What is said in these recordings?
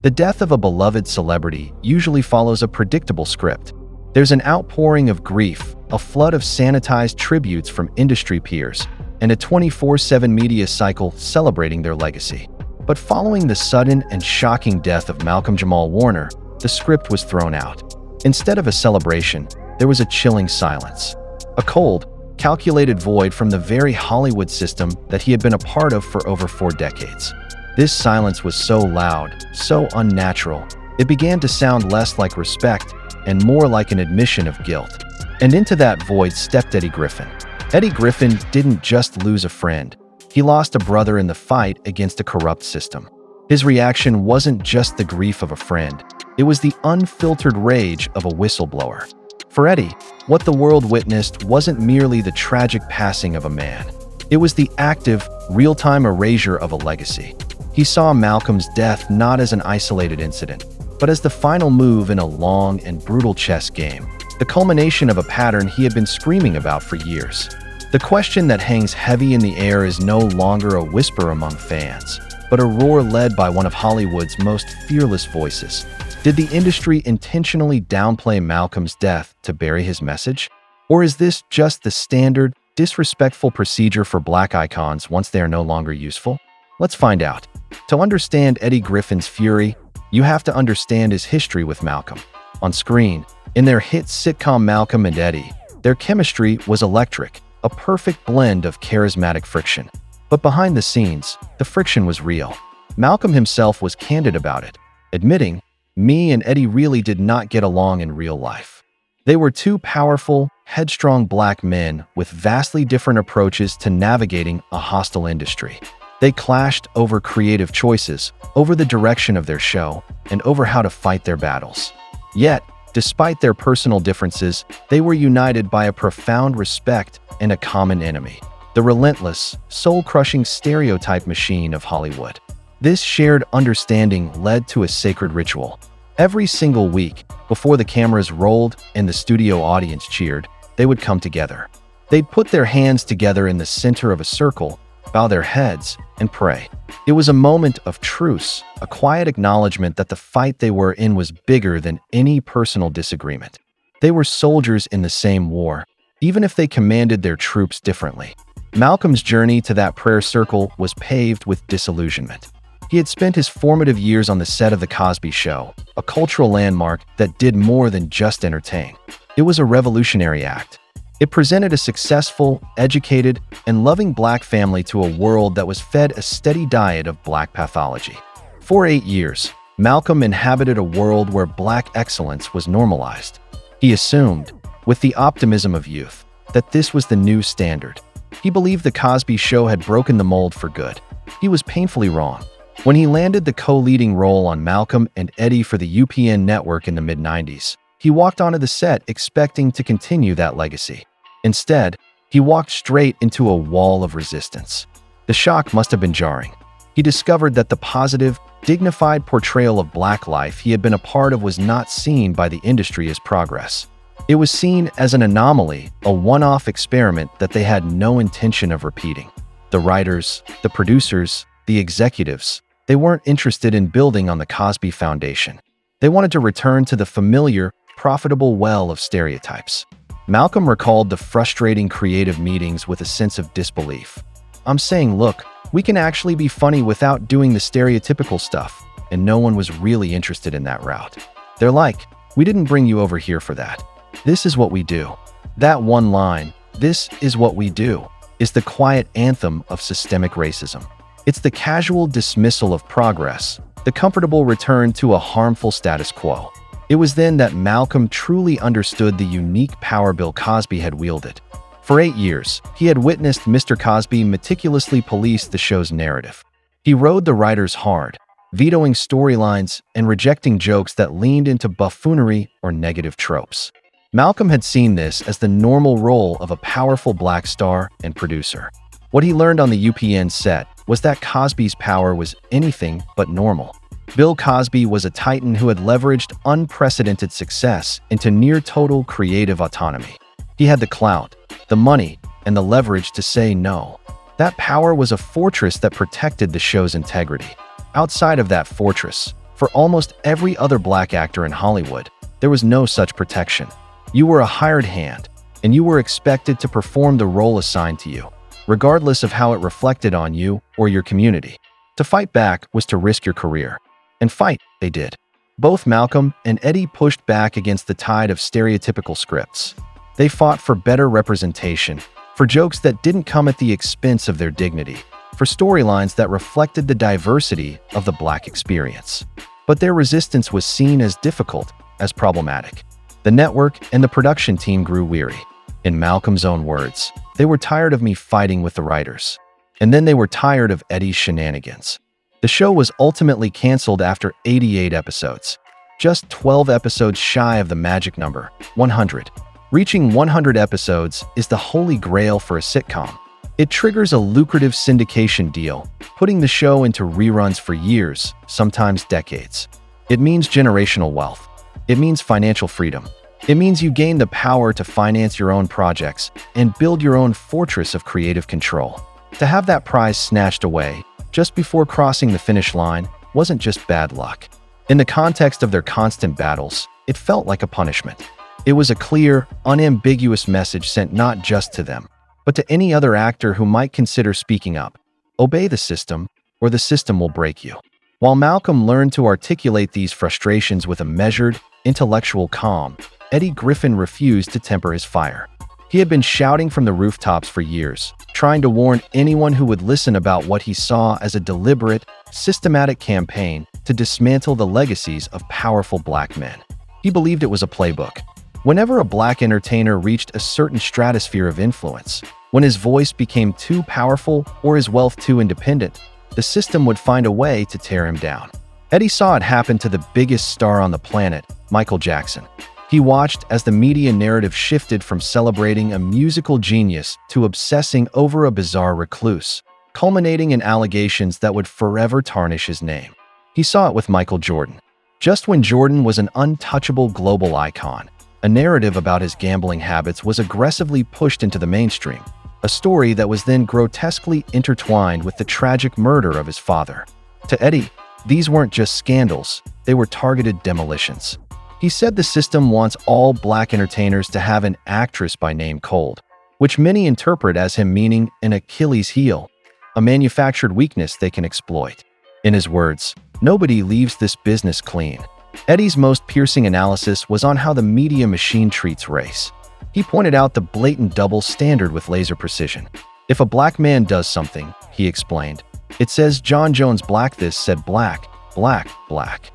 The death of a beloved celebrity usually follows a predictable script. There's an outpouring of grief, a flood of sanitized tributes from industry peers, and a 24/7 media cycle celebrating their legacy. But following the sudden and shocking death of Malcolm-Jamal Warner, the script was thrown out. Instead of a celebration, there was a chilling silence. A cold, calculated void from the very Hollywood system that he had been a part of for over 4 decades. This silence was so loud, so unnatural, it began to sound less like respect and more like an admission of guilt. And into that void stepped Eddie Griffin. Eddie Griffin didn't just lose a friend. He lost a brother in the fight against a corrupt system. His reaction wasn't just the grief of a friend. It was the unfiltered rage of a whistleblower. For Eddie, what the world witnessed wasn't merely the tragic passing of a man. It was the active, real-time erasure of a legacy. He saw Malcolm's death not as an isolated incident, but as the final move in a long and brutal chess game, the culmination of a pattern he had been screaming about for years. The question that hangs heavy in the air is no longer a whisper among fans, but a roar led by one of Hollywood's most fearless voices. Did the industry intentionally downplay Malcolm's death to bury his message? Or is this just the standard, disrespectful procedure for Black icons once they are no longer useful? Let's find out. To understand Eddie Griffin's fury, you have to understand his history with Malcolm. On screen, in their hit sitcom Malcolm and Eddie, their chemistry was electric, a perfect blend of charismatic friction. But behind the scenes, the friction was real. Malcolm himself was candid about it, admitting, "Me and Eddie really did not get along in real life." They were two powerful, headstrong Black men with vastly different approaches to navigating a hostile industry. They clashed over creative choices, over the direction of their show, and over how to fight their battles. Yet, despite their personal differences, they were united by a profound respect and a common enemy: the relentless, soul-crushing stereotype machine of Hollywood. This shared understanding led to a sacred ritual. Every single week, before the cameras rolled and the studio audience cheered, they would come together. They'd put their hands together in the center of a circle, bow their heads, and pray. It was a moment of truce, a quiet acknowledgement that the fight they were in was bigger than any personal disagreement. They were soldiers in the same war, even if they commanded their troops differently. Malcolm's journey to that prayer circle was paved with disillusionment. He had spent his formative years on the set of The Cosby Show, a cultural landmark that did more than just entertain. It was a revolutionary act. It presented a successful, educated, and loving Black family to a world that was fed a steady diet of Black pathology. For 8 years, Malcolm inhabited a world where Black excellence was normalized. He assumed, with the optimism of youth, that this was the new standard. He believed The Cosby Show had broken the mold for good. He was painfully wrong. When he landed the co-leading role on Malcolm and Eddie for the UPN network in the mid-90s, he walked onto the set expecting to continue that legacy. Instead, he walked straight into a wall of resistance. The shock must have been jarring. He discovered that the positive, dignified portrayal of Black life he had been a part of was not seen by the industry as progress. It was seen as an anomaly, a one-off experiment that they had no intention of repeating. The writers, the producers, the executives, they weren't interested in building on the Cosby Foundation. They wanted to return to the familiar, profitable well of stereotypes. Malcolm recalled the frustrating creative meetings with a sense of disbelief. "I'm saying, look, we can actually be funny without doing the stereotypical stuff," and no one was really interested in that route. They're like, "We didn't bring you over here for that. This is what we do." That one line, "This is what we do," is the quiet anthem of systemic racism. It's the casual dismissal of progress, the comfortable return to a harmful status quo. It was then that Malcolm truly understood the unique power Bill Cosby had wielded. For 8 years, he had witnessed Mr. Cosby meticulously police the show's narrative. He rode the writers hard, vetoing storylines and rejecting jokes that leaned into buffoonery or negative tropes. Malcolm had seen this as the normal role of a powerful Black star and producer. What he learned on the UPN set was that Cosby's power was anything but normal. Bill Cosby was a titan who had leveraged unprecedented success into near-total creative autonomy. He had the clout, the money, and the leverage to say no. That power was a fortress that protected the show's integrity. Outside of that fortress, For almost every other black actor in Hollywood, there was no such protection. You were a hired hand, and you were expected to perform the role assigned to you, regardless of how it reflected on you or your community. To fight back was to risk your career. And fight, they did. Both Malcolm and Eddie pushed back against the tide of stereotypical scripts. They fought for better representation, for jokes that didn't come at the expense of their dignity, for storylines that reflected the diversity of the black experience. But their resistance was seen as difficult, as problematic. The network and the production team grew weary. In Malcolm's own words, they were tired of me fighting with the writers. And then they were tired of Eddie's shenanigans. The show was ultimately canceled after 88 episodes, just 12 episodes shy of the magic number, 100. Reaching 100 episodes is the holy grail for a sitcom. It triggers a lucrative syndication deal, putting the show into reruns for years, sometimes decades. It means generational wealth. It means financial freedom. It means you gain the power to finance your own projects and build your own fortress of creative control. To have that prize snatched away just before crossing the finish line wasn't just bad luck. In the context of their constant battles, it felt like a punishment. It was a clear, unambiguous message sent not just to them, but to any other actor who might consider speaking up. Obey the system, or the system will break you. While Malcolm learned to articulate these frustrations with a measured, intellectual calm, Eddie Griffin refused to temper his fire. He had been shouting from the rooftops for years, trying to warn anyone who would listen about what he saw as a deliberate, systematic campaign to dismantle the legacies of powerful black men. He believed it was a playbook. Whenever a black entertainer reached a certain stratosphere of influence, when his voice became too powerful or his wealth too independent, the system would find a way to tear him down. Eddie saw it happen to the biggest star on the planet, Michael Jackson. He watched as the media narrative shifted from celebrating a musical genius to obsessing over a bizarre recluse, culminating in allegations that would forever tarnish his name. He saw it with Michael Jordan. Just when Jordan was an untouchable global icon, a narrative about his gambling habits was aggressively pushed into the mainstream, a story that was then grotesquely intertwined with the tragic murder of his father. To Eddie, these weren't just scandals, they were targeted demolitions. He said the system wants all black entertainers to have an actress by name cold, which many interpret as him meaning an Achilles heel, a manufactured weakness they can exploit. In his words, nobody leaves this business clean. Eddie's most piercing analysis was on how the media machine treats race. He pointed out the blatant double standard with laser precision. If a black man does something, he explained, it says John Jones Black this said black, black, black.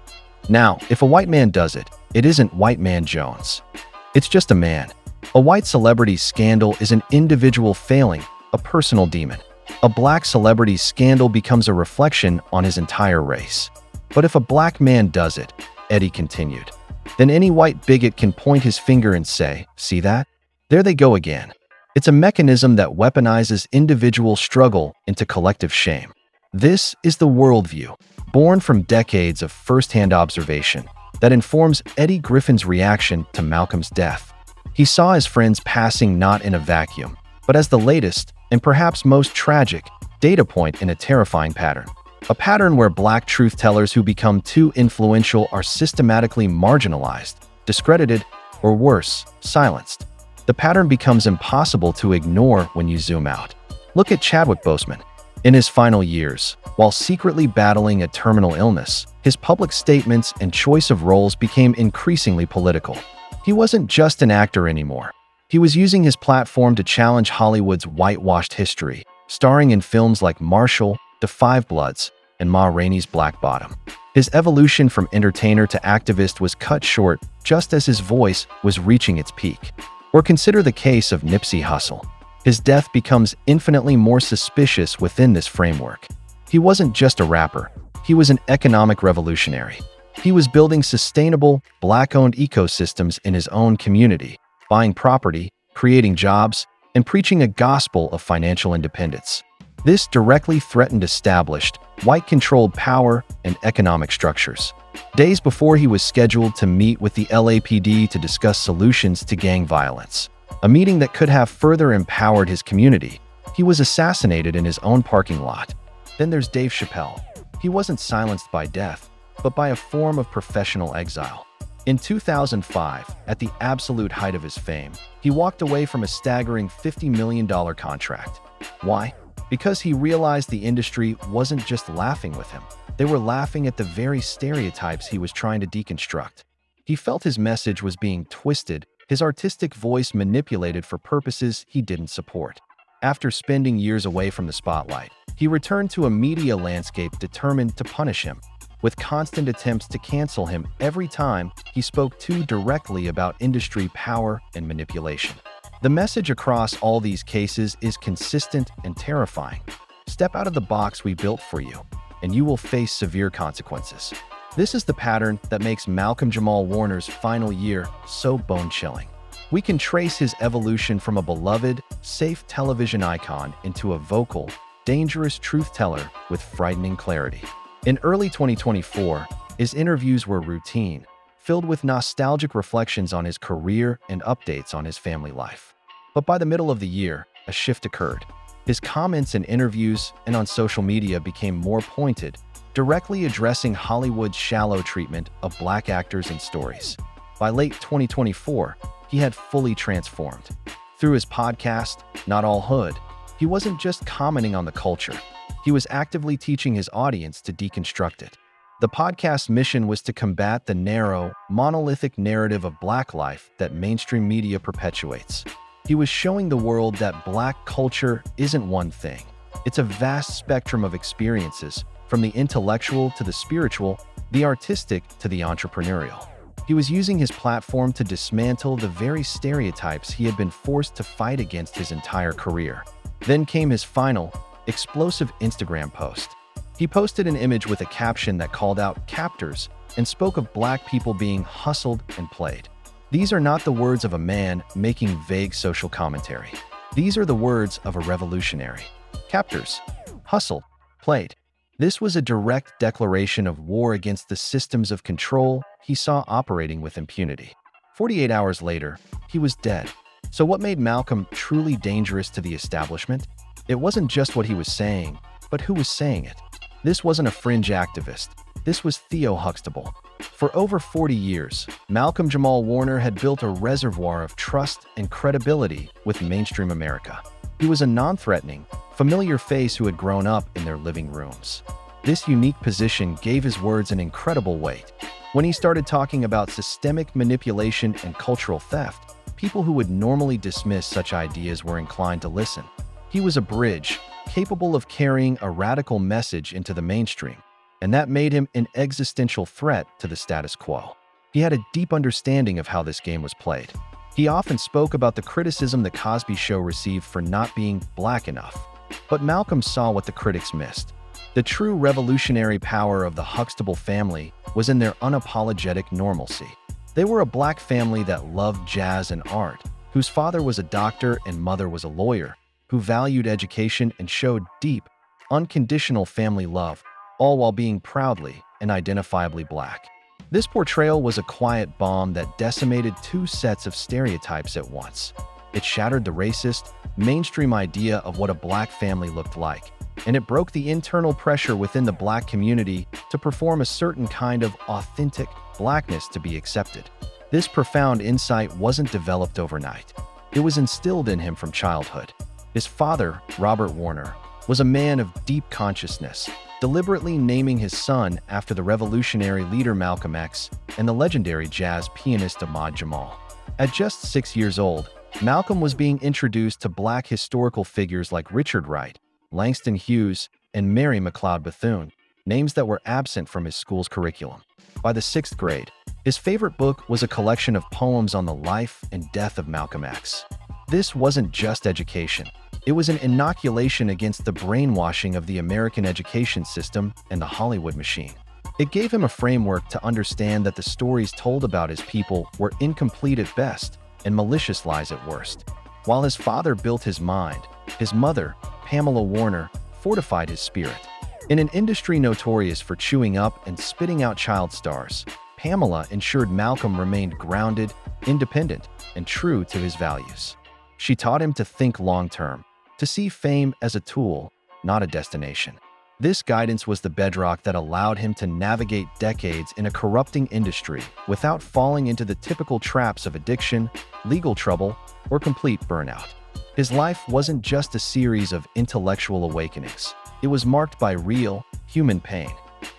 Now, if a white man does it, it isn't White Man Jones. It's just a man. A white celebrity's scandal is an individual failing, a personal demon. A black celebrity's scandal becomes a reflection on his entire race. But if a black man does it, Eddie continued, then any white bigot can point his finger and say, see that? There they go again. It's a mechanism that weaponizes individual struggle into collective shame. This is the worldview, born from decades of first-hand observation, that informs Eddie Griffin's reaction to Malcolm's death. He saw his friends passing not in a vacuum, but as the latest, and perhaps most tragic, data point in a terrifying pattern. A pattern where black truth-tellers who become too influential are systematically marginalized, discredited, or worse, silenced. The pattern becomes impossible to ignore when you zoom out. Look at Chadwick Boseman. In his final years, while secretly battling a terminal illness, his public statements and choice of roles became increasingly political. He wasn't just an actor anymore. He was using his platform to challenge Hollywood's whitewashed history, starring in films like Marshall, The Five Bloods, and Ma Rainey's Black Bottom. His evolution from entertainer to activist was cut short just as his voice was reaching its peak. Or consider the case of Nipsey Hussle. His death becomes infinitely more suspicious within this framework. He wasn't just a rapper, he was an economic revolutionary. He was building sustainable, black-owned ecosystems in his own community, buying property, creating jobs, and preaching a gospel of financial independence. This directly threatened established, white-controlled power and economic structures. Days before he was scheduled to meet with the LAPD to discuss solutions to gang violence, a meeting that could have further empowered his community, he was assassinated in his own parking lot. Then there's Dave Chappelle. He wasn't silenced by death. but by a form of professional exile. In 2005, at the absolute height of his fame, he walked away from a staggering $50 million contract. Why? Because he realized the industry wasn't just laughing with him. They were laughing at the very stereotypes he was trying to deconstruct. He felt his message was being twisted, his artistic voice manipulated for purposes he didn't support. After spending years away from the spotlight, he returned to a media landscape determined to punish him, with constant attempts to cancel him every time he spoke too directly about industry power and manipulation. The message across all these cases is consistent and terrifying. Step out of the box we built for you, and you will face severe consequences. This is the pattern that makes Malcolm-Jamal Warner's final year so bone-chilling. We can trace his evolution from a beloved, safe television icon into a vocal, dangerous truth-teller with frightening clarity. In early 2024, his interviews were routine, filled with nostalgic reflections on his career and updates on his family life. But by the middle of the year, a shift occurred. His comments in interviews and on social media became more pointed, directly addressing Hollywood's shallow treatment of Black actors and stories. By late 2024, he had fully transformed. Through his podcast, Not All Hood, he wasn't just commenting on the culture. He was actively teaching his audience to deconstruct it. The podcast's mission was to combat the narrow, monolithic narrative of Black life that mainstream media perpetuates. He was showing the world that Black culture isn't one thing. It's a vast spectrum of experiences, from the intellectual to the spiritual, the artistic to the entrepreneurial. He was using his platform to dismantle the very stereotypes he had been forced to fight against his entire career. Then came his final, explosive Instagram post. He posted an image with a caption that called out captors and spoke of Black people being hustled and played. These are not the words of a man making vague social commentary. These are the words of a revolutionary. Captors, hustled, played. This was a direct declaration of war against the systems of control he saw operating with impunity. 48 hours later, he was dead. So what made Malcolm truly dangerous to the establishment? It wasn't just what he was saying, but who was saying it. This wasn't a fringe activist. This was Theo Huxtable. For over 40 years, Malcolm-Jamal Warner had built a reservoir of trust and credibility with mainstream America. He was a non-threatening, familiar face who had grown up in their living rooms. This unique position gave his words an incredible weight. When he started talking about systemic manipulation and cultural theft, people who would normally dismiss such ideas were inclined to listen. He was a bridge, capable of carrying a radical message into the mainstream, and that made him an existential threat to the status quo. He had a deep understanding of how this game was played. He often spoke about the criticism the Cosby Show received for not being Black enough. But Malcolm saw what the critics missed. The true revolutionary power of the Huxtable family was in their unapologetic normalcy. They were a Black family that loved jazz and art, whose father was a doctor and mother was a lawyer, who valued education and showed deep, unconditional family love, all while being proudly and identifiably Black. This portrayal was a quiet bomb that decimated two sets of stereotypes at once. It shattered the racist, mainstream idea of what a Black family looked like, and it broke the internal pressure within the Black community to perform a certain kind of authentic Blackness to be accepted. This profound insight wasn't developed overnight. It was instilled in him from childhood. His father, Robert Warner, was a man of deep consciousness, deliberately naming his son after the revolutionary leader Malcolm X and the legendary jazz pianist Ahmad Jamal. At just 6 years old, Malcolm was being introduced to Black historical figures like Richard Wright, Langston Hughes, and Mary McLeod Bethune, names that were absent from his school's curriculum. By the 6th grade, his favorite book was a collection of poems on the life and death of Malcolm X. This wasn't just education. It was an inoculation against the brainwashing of the American education system and the Hollywood machine. It gave him a framework to understand that the stories told about his people were incomplete at best and malicious lies at worst. While his father built his mind, his mother, Pamela Warner, fortified his spirit. In an industry notorious for chewing up and spitting out child stars, Pamela ensured Malcolm remained grounded, independent, and true to his values. She taught him to think long-term, to see fame as a tool, not a destination. This guidance was the bedrock that allowed him to navigate decades in a corrupting industry without falling into the typical traps of addiction, legal trouble, or complete burnout. His life wasn't just a series of intellectual awakenings. It was marked by real, human pain.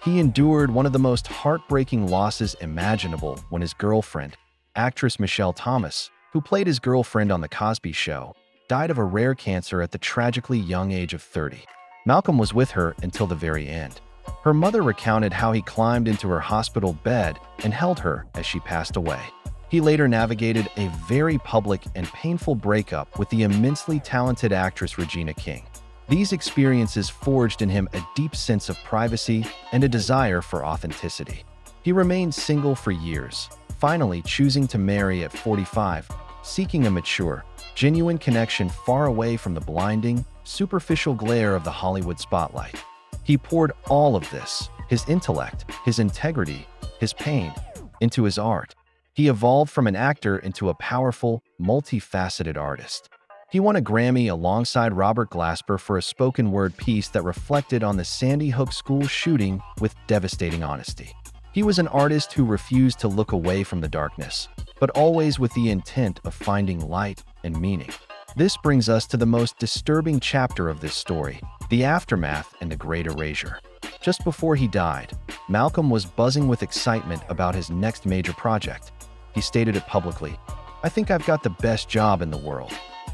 He endured one of the most heartbreaking losses imaginable when his girlfriend, actress Michelle Thomas, who played his girlfriend on The Cosby Show, died of a rare cancer at the tragically young age of 30. Malcolm was with her until the very end. Her mother recounted how he climbed into her hospital bed and held her as she passed away. He later navigated a very public and painful breakup with the immensely talented actress Regina King. These experiences forged in him a deep sense of privacy and a desire for authenticity. He remained single for years, finally choosing to marry at 45, seeking a mature, genuine connection far away from the blinding, superficial glare of the Hollywood spotlight. He poured all of this, his intellect, his integrity, his pain, into his art. He evolved from an actor into a powerful, multifaceted artist. He won a Grammy alongside Robert Glasper for a spoken word piece that reflected on the Sandy Hook school shooting with devastating honesty. He was an artist who refused to look away from the darkness, but always with the intent of finding light and meaning. This brings us to the most disturbing chapter of this story, the aftermath and the Great Erasure. Just before he died, Malcolm was buzzing with excitement about his next major project. He stated it publicly, "I think I've got the best job in the world.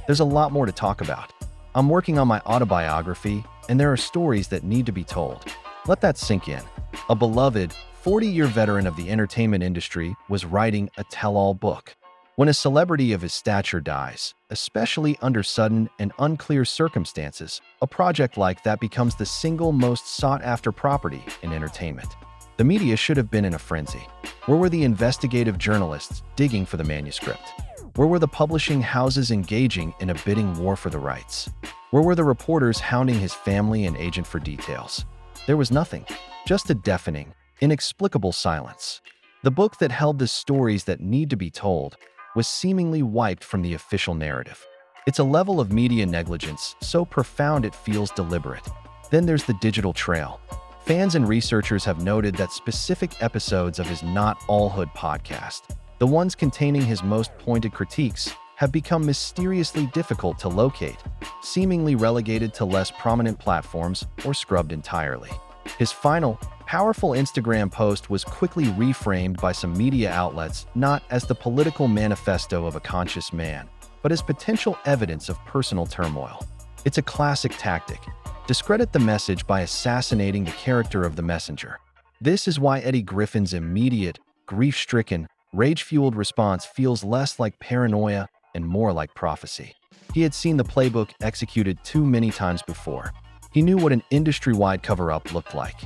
There's a lot more to talk about. I'm working on my autobiography, and there are stories that need to be told." Let that sink in. A beloved, 40-year veteran of the entertainment industry was writing a tell-all book. When a celebrity of his stature dies, especially under sudden and unclear circumstances, a project like that becomes the single most sought-after property in entertainment. The media should have been in a frenzy. Where were the investigative journalists digging for the manuscript? Where were the publishing houses engaging in a bidding war for the rights? Where were the reporters hounding his family and agent for details? There was nothing, just a deafening, inexplicable silence. The book that held the stories that need to be told was seemingly wiped from the official narrative. It's a level of media negligence so profound it feels deliberate. Then there's the digital trail. Fans and researchers have noted that specific episodes of his Not All Hood podcast, the ones containing his most pointed critiques, have become mysteriously difficult to locate, seemingly relegated to less prominent platforms or scrubbed entirely. His final, powerful Instagram post was quickly reframed by some media outlets not as the political manifesto of a conscious man, but as potential evidence of personal turmoil. It's a classic tactic. Discredit the message by assassinating the character of the messenger. This is why Eddie Griffin's immediate, grief-stricken, rage-fueled response feels less like paranoia and more like prophecy. He had seen the playbook executed too many times before. He knew what an industry-wide cover-up looked like.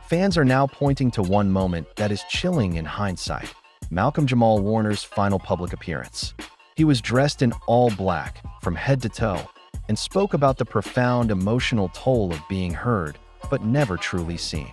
Fans are now pointing to one moment that is chilling in hindsight: Malcolm-Jamal Warner's final public appearance. He was dressed in all black, from head to toe, and spoke about the profound emotional toll of being heard, but never truly seen.